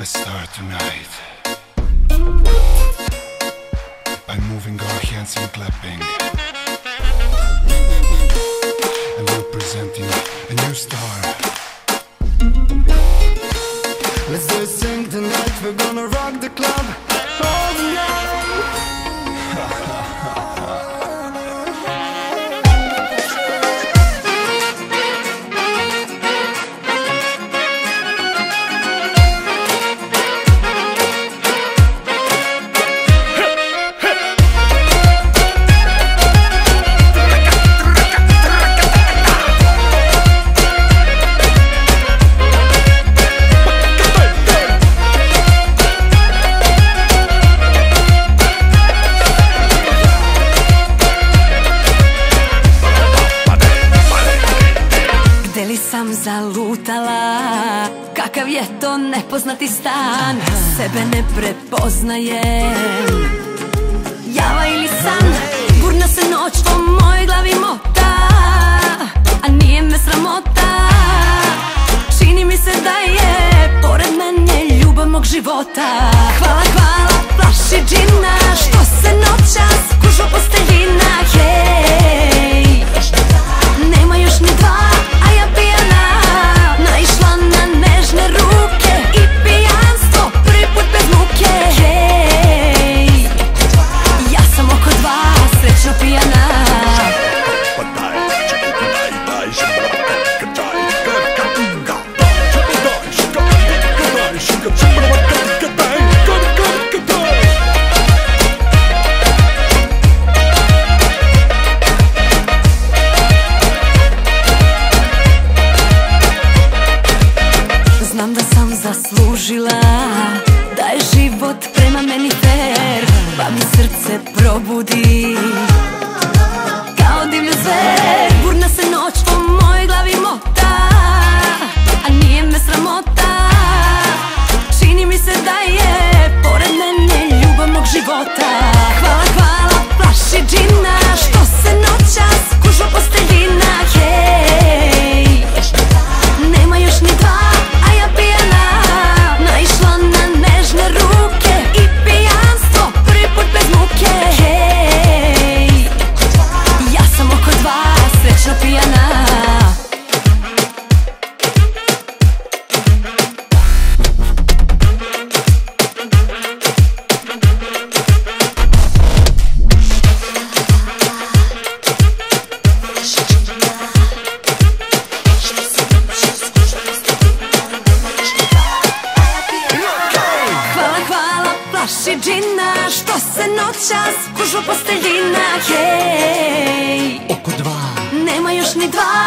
Let's start tonight by moving our hands and clapping, and we're presenting a new star. Let's do it, sing tonight, we're gonna rock the club all night. Sam zalutala, kakav je to nepoznati stan, sebe ne prepoznajem. Java ili san, burna se noć po mojoj glavi mota, a nije me sramota. Čini mi se da je pored mene ljubav mog života. Hvala, hvala, flaši džina, što se noćas kužu posteljina. Hej, nema još ni dva, a ja pijana naišla na nežne ruke i pijanstvo prvi put bez muke. Hej, ja sam oko dva, srećno pijana. Znam da sam zaslužila da je život prema meni fair, pa mi srce probudi kao divlju zver. Burna se noć po mojoj glavi mota, a nije me sramota. Čini mi se da je pored mene ljubav mog života. Hvala, hvala, flaši džina, što se noćas kužu posteljina. Hej, nema još ni dva, a ja pijana naišla na nežne ruke i pijanstvo prvi put bez muke. Hej, ja sam oko dva, srećno pijana. Flaši džina, što se noćas kužu posteljina. Hej, Oko dva, nema još ni dva,